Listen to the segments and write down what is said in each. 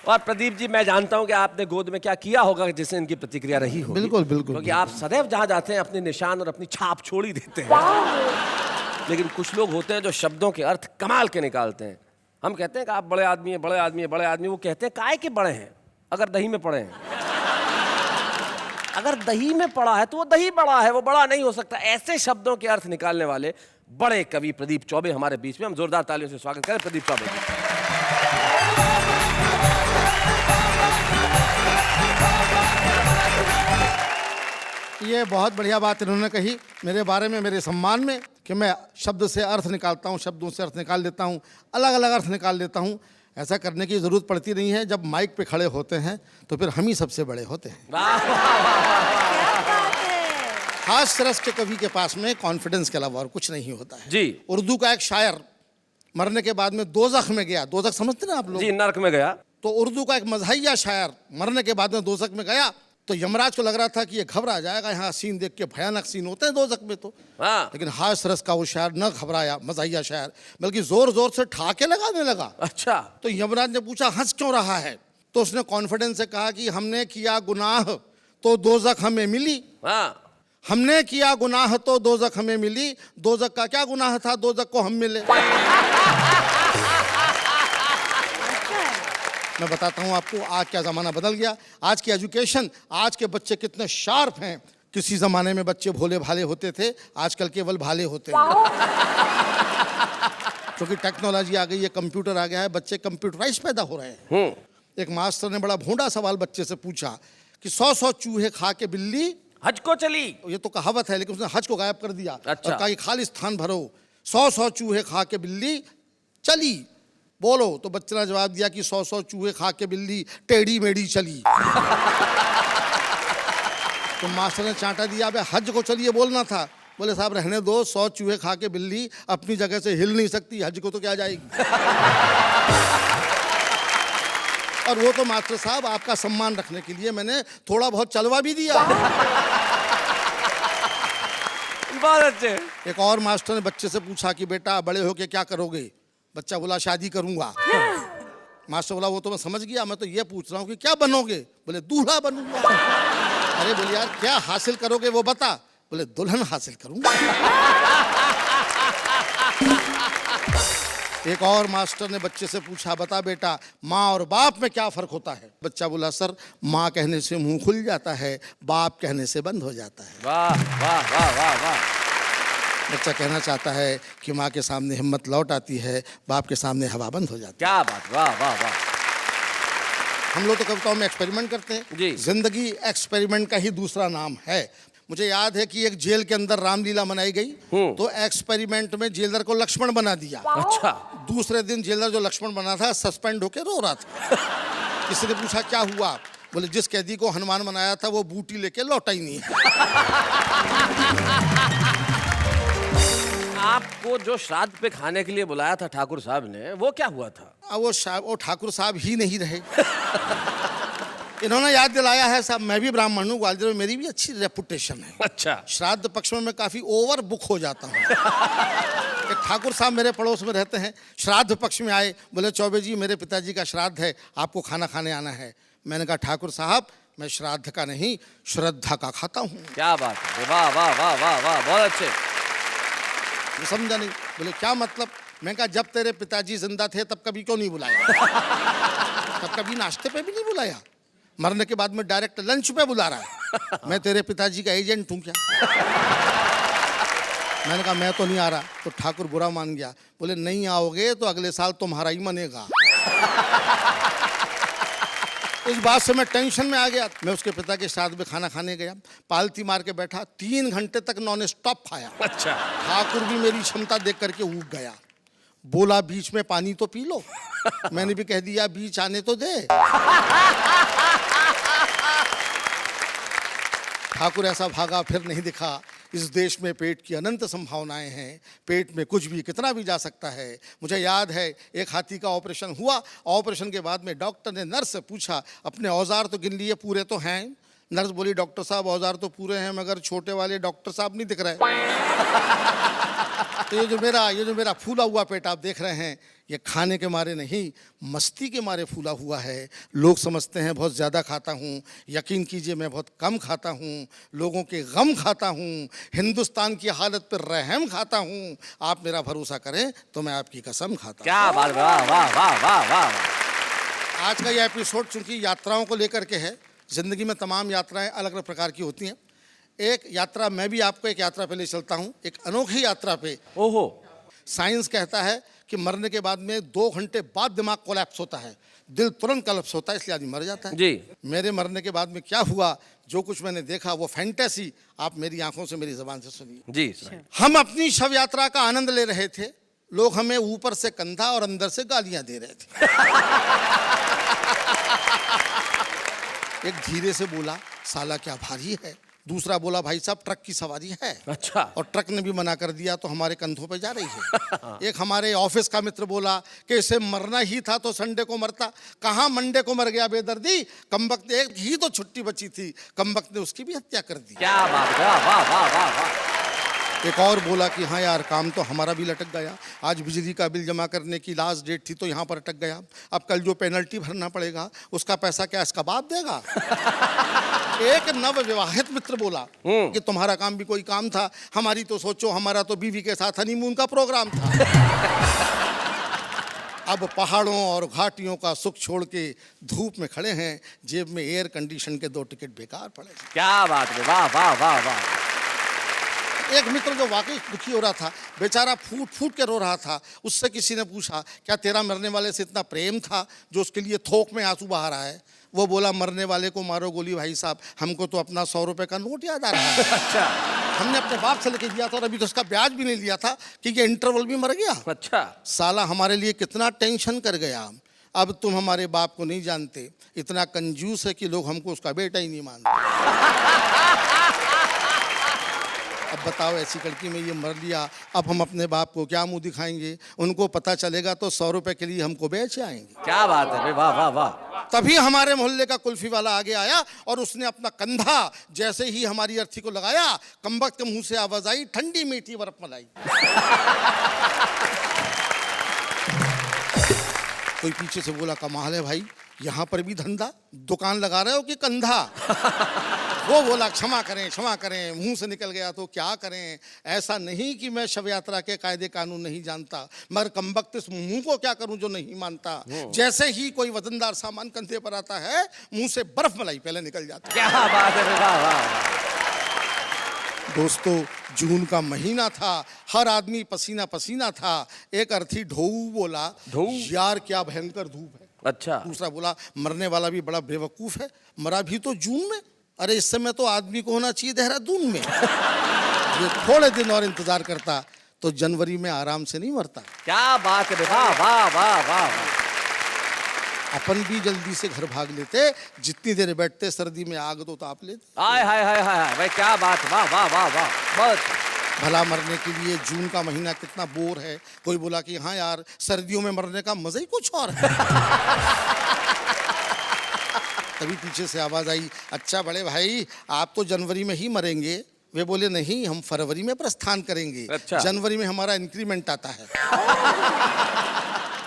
और प्रदीप जी, मैं जानता हूं कि आपने गोद में क्या किया होगा जिससे इनकी प्रतिक्रिया रही होगी। बिल्कुल बिल्कुल, क्योंकि आप सदैव जहां जाते हैं अपने निशान और अपनी छाप छोड़ ही देते हैं। लेकिन कुछ लोग होते हैं जो शब्दों के अर्थ कमाल के निकालते हैं। हम कहते हैं कि आप बड़े आदमी हैं, बड़े आदमी हैं, बड़े आदमी। वो कहते हैं काहे के बड़े हैं, अगर दही में पड़े हैं। अगर दही में पड़ा है तो वो दही बड़ा है, वो बड़ा नहीं हो सकता। ऐसे शब्दों के अर्थ निकालने वाले बड़े कवि प्रदीप चौबे हमारे बीच में। हम जोरदार तालियों से स्वागत करें प्रदीप चौबे जी। ये बहुत बढ़िया बात इन्होंने कही मेरे बारे में, मेरे सम्मान में, कि मैं शब्द से अर्थ निकालता हूँ, शब्दों से अर्थ निकाल लेता हूँ, अलग अलग अर्थ निकाल लेता हूँ। ऐसा करने की ज़रूरत पड़ती नहीं है। जब माइक पे खड़े होते हैं तो फिर हम ही सबसे बड़े होते हैं। खास रस के कवि के पास में कॉन्फिडेंस के अलावा और कुछ नहीं होता है जी। उर्दू का एक शायर मरने के बाद में दोज़ख में गया। दोज़ख समझते ना आप लोग? जी, नर्क में गया। तो उर्दू का एक मज़हिया शायर मरने के बाद में दोज़ख में गया तो यमराज को लग रहा था कि ये घबरा जाएगा, यहाँ सीन देख के भयानक सीन होते हैं दोज़ख में तो। हाँ। लेकिन हास रस का वो शायर न घबराया, मज़हिया शायर, बल्कि जोर जोर से ठाके लगाने लगा। अच्छा। तो यमराज ने पूछा हंस क्यों रहा है? तो उसने कॉन्फिडेंस से कहा कि हमने किया गुनाह तो दोज़ख हमें मिली। हाँ। हमने किया गुनाह तो दोज़ख हमें मिली। दोज़ख का क्या गुनाह था, दोज़ख को हम मिले। मैं बताता हूँ आपको आज क्या ज़माना बदल गया। आज की एजुकेशन, आज के बच्चे कितने शार्प हैं। किसी ज़माने में बच्चे भोले भाले होते थे, आजकल केवल भाले होते हैं। क्योंकि टेक्नोलॉजी आ गई है, कंप्यूटर आ गया है, बच्चे कंप्यूटराइज पैदा हो रहे हैं। एक मास्टर ने बड़ा भोंडा सवाल बच्चे से पूछा कि 100 चूहे खा के बिल्ली हज को चली। ये तो कहावत है, लेकिन उसने हज को गायब कर दिया। अच्छा। और कहा कि खाली स्थान भरो। 100 चूहे खा के बिल्ली चली, बोलो। तो बच्चे ने जवाब दिया कि 100 चूहे खा के बिल्ली टेढ़ी मेढ़ी चली। तो मास्टर ने चांटा दिया, अबे हज को चलिए बोलना था। बोले साहब रहने दो, 100 चूहे खा के बिल्ली अपनी जगह से हिल नहीं सकती, हज को तो क्या जाएगी। और वो तो मास्टर साहब आपका सम्मान रखने के लिए मैंने थोड़ा बहुत चलवा भी दिया। बहुत अच्छे। एक और मास्टर ने बच्चे से पूछा कि बेटा बड़े होके क्या करोगे? बच्चा बोला शादी करूंगा। मास्टर बोला वो तो मैं समझ गया, मैं तो ये पूछ रहा हूँ कि क्या बनोगे? बोले दूल्हा बनूंगा। अरे बोले यार क्या हासिल करोगे वो बता। बोले दुल्हन हासिल करूंगा। एक और मास्टर ने बच्चे से पूछा बता बेटा माँ और बाप में क्या फर्क होता है? बच्चा बोला सर माँ कहने से मुंह खुल जाता है, बाप कहने से बंद हो जाता है। वाह वाह वाह वाह वाह। बच्चा कहना चाहता है कि माँ के सामने हिम्मत लौट आती है, बाप के सामने हवा बंद हो जाती है। क्या बात, वाह वाह वाह। हम लोग तो कविताओं में एक्सपेरिमेंट करते हैं जी। जिंदगी एक्सपेरिमेंट का ही दूसरा नाम है। मुझे याद है कि एक जेल के अंदर रामलीला मनाई गई तो एक्सपेरिमेंट में जेलर को लक्ष्मण बना दिया। अच्छा। दूसरे दिन जेलर जो लक्ष्मण बना था सस्पेंड होकर रो रहा था। किसी ने पूछा क्या हुआ? बोले जिस कैदी को हनुमान बनाया था वो बूटी लेके लौटा ही नहीं। आपको जो श्राद्ध पे खाने के लिए बुलाया था ठाकुर साहब ने, वो क्या हुआ था? अब वो ठाकुर साहब ही नहीं रहे। इन्होंने याद दिलाया है साहब, मैं भी ब्राह्मण हूँ, ग्वालियर में मेरी भी अच्छी रेपुटेशन है। अच्छा। श्राद्ध पक्ष में मैं काफ़ी ओवर बुक हो जाता हूँ। एक ठाकुर साहब मेरे पड़ोस में रहते हैं, श्राद्ध पक्ष में आए, बोले चौबे जी मेरे पिताजी का श्राद्ध है, आपको खाना खाने आना है। मैंने कहा ठाकुर साहब मैं श्राद्ध का नहीं श्रद्धा का खाता हूँ। क्या बात है, वाह वाह वाह वाह वाह, बहुत अच्छे। वो समझा नहीं। बोले क्या मतलब? मैं कहा जब तेरे पिताजी जिंदा थे तब कभी क्यों नहीं बुलाया? तब कभी नाश्ते पे भी नहीं बुलाया, मरने के बाद में डायरेक्ट लंच पे बुला रहा है। मैं तेरे पिताजी का एजेंट हूँ क्या? मैंने कहा मैं तो नहीं आ रहा। तो ठाकुर बुरा मान गया, बोले नहीं आओगे तो अगले साल तुम्हारा ही मनेगा। इस बात से मैं टेंशन में आ गया। मैं उसके पिता के साथ में खाना खाने गया, पालती मार के बैठा, 3 घंटे तक नॉन स्टॉप खाया। अच्छा। ठाकुर भी मेरी क्षमता देख करके ऊब गया, बोला बीच में पानी तो पी लो। मैंने भी कह दिया बीच आने तो दे। ठाकुर ऐसा भागा फिर नहीं दिखा। इस देश में पेट की अनंत संभावनाएं हैं, पेट में कुछ भी कितना भी जा सकता है। मुझे याद है एक हाथी का ऑपरेशन हुआ, ऑपरेशन के बाद में डॉक्टर ने नर्स से पूछा अपने औजार तो गिन लिए, पूरे तो हैं? नर्स बोली डॉक्टर साहब औजार तो पूरे हैं मगर छोटे वाले डॉक्टर साहब नहीं दिख रहे। तो ये जो मेरा फूला हुआ पेट आप देख रहे हैं, ये खाने के मारे नहीं, मस्ती के मारे फूला हुआ है। लोग समझते हैं बहुत ज़्यादा खाता हूँ, यकीन कीजिए मैं बहुत कम खाता हूँ। लोगों के गम खाता हूँ, हिंदुस्तान की हालत पर रहम खाता हूँ। आप मेरा भरोसा करें तो मैं आपकी कसम खाता हूँ। क्या बात, वाह वाह वाह वाह वाह। आज का यह एपिसोड चूंकि यात्राओं को लेकर के है, ज़िंदगी में तमाम यात्राएं अलग अलग प्रकार की होती हैं। एक यात्रा मैं भी आपको एक यात्रा पे ले चलता हूँ, एक अनोखी यात्रा पे। ओहो। साइंस कहता है कि मरने के बाद में 2 घंटे बाद दिमाग कोलैप्स होता है, दिल तुरंत कोलैप्स होता है, इसलिए आदमी मर जाता है। जी। मेरे मरने के बाद में क्या हुआ, जो कुछ मैंने देखा वो फैंटेसी आप मेरी आंखों से मेरी ज़बान से सुनिए। जी। हम अपनी शव यात्रा का आनंद ले रहे थे, लोग हमें ऊपर से कंधा और अंदर से गालियां दे रहे थे। एक धीरे से बोला, साला क्या भारी है। दूसरा बोला, भाई साहब ट्रक की सवारी है। अच्छा। और ट्रक ने भी मना कर दिया तो हमारे कंधों पे जा रही है। एक हमारे ऑफिस का मित्र बोला कि इसे मरना ही था तो संडे को मरता, कहाँ मंडे को मर गया बेदर्दी, कमबख्त एक ही तो छुट्टी बची थी, कमबख्त ने उसकी भी हत्या कर दी। क्या बात, वाह वाह वाह वाह वाह। एक और बोला कि हाँ यार काम तो हमारा भी लटक गया, आज बिजली का बिल जमा करने की लास्ट डेट थी तो यहाँ पर अटक गया, अब कल जो पेनल्टी भरना पड़ेगा उसका पैसा क्या इसका बाप देगा। एक नवविवाहित मित्र बोला कि तुम्हारा काम भी कोई काम था, हमारी तो सोचो, हमारा तो बीवी के साथ हनीमून का प्रोग्राम था। अब पहाड़ों और घाटियों का सुख छोड़ के धूप में खड़े हैं, जेब में एयर कंडीशन के 2 टिकट बेकार पड़े। क्या बात है, वाह वाह वाह वाह। एक मित्र जो वाकई दुखी हो रहा था, बेचारा फूट फूट के रो रहा था, उससे किसी ने पूछा क्या तेरा मरने वाले से इतना प्रेम था जो उसके लिए थोक में आंसू बहा रहा है। वो बोला, मरने वाले को मारो गोली भाई साहब, हमको तो अपना 100 रुपए का नोट याद आ रहा है। अच्छा। हमने अपने बाप से लेके दिया था और अभी तो उसका ब्याज भी नहीं लिया था कि ये इंटरवल भी मर गया। अच्छा। साला हमारे लिए कितना टेंशन कर गया। अब तुम हमारे बाप को नहीं जानते, इतना कंजूस है कि लोग हमको उसका बेटा ही नहीं मानते। अब बताओ ऐसी लड़की में ये मर लिया, अब हम अपने बाप को क्या मुंह दिखाएंगे, उनको पता चलेगा तो 100 रुपए के लिए हमको बेच आएंगे। क्या बात है, वाह वाह वाह। तभी हमारे मोहल्ले का कुल्फी वाला आगे आया और उसने अपना कंधा जैसे ही हमारी अर्थी को लगाया, कमबख्त के मुंह से आवाज आई, ठंडी मीठी बर्फ मलाई। कोई पीछे से बोला, कमाल है भाई, यहाँ पर भी धंधा, दुकान लगा रहे हो कि कंधा। वो बोला, क्षमा करें, मुंह से निकल गया तो क्या करें। ऐसा नहीं कि मैं शव यात्रा के कायदे कानून नहीं जानता, मगर कमबख्त इस मुंह को क्या करूं जो नहीं मानता। जैसे ही कोई वजनदार सामान कंधे पर आता है, मुंह से बर्फ मलाई पहले निकल जाती है। क्या बात है, वाह वाह। दोस्तों, जून का महीना था, हर आदमी पसीना पसीना था। एक अर्थी ढोऊ बोला, यार क्या भयंकर धूप है। अच्छा। दूसरा बोला, मरने वाला भी बड़ा बेवकूफ है, मरा भी तो जून में, अरे इस समय तो आदमी को होना चाहिए देहरादून में। ये थोड़े दिन और इंतजार करता तो जनवरी में आराम से नहीं मरता। क्या बात है, वाह वाह वाह वाह। अपन भी जल्दी से घर भाग लेते, जितनी देर बैठते सर्दी में आग तो ताप लेते। हाय हाय हाय हाय, भाई क्या बात, वाह वाह वाह वाह। बहुत भला मरने के लिए जून का महीना कितना बोर है। कोई बोला कि हाँ यार, सर्दियों में मरने का मजा ही कुछ और है। तभी पीछे से आवाज आई, अच्छा बड़े भाई, आप तो जनवरी में ही मरेंगे। वे बोले, नहीं, हम फरवरी में प्रस्थान करेंगे। अच्छा। जनवरी में हमारा इंक्रीमेंट आता है।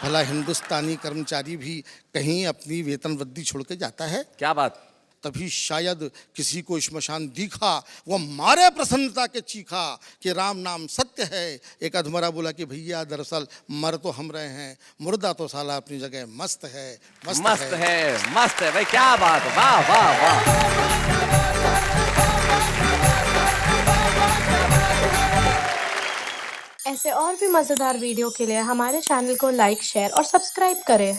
भला हिंदुस्तानी कर्मचारी भी कहीं अपनी वेतन वृद्धि छोड़ के जाता है? क्या बात। तभी शायद किसी को श्मशान दिखा, वो मारे प्रसन्नता के चीखा कि राम नाम सत्य है। एक अधमरा बोला कि भैया दरअसल मर तो हम रहे हैं, मुर्दा तो साला अपनी जगह मस्त है। मस्त है भाई, क्या बात, वाह वाह वाह। ऐसे और भी मजेदार वीडियो के लिए हमारे चैनल को लाइक, शेयर और सब्सक्राइब करें।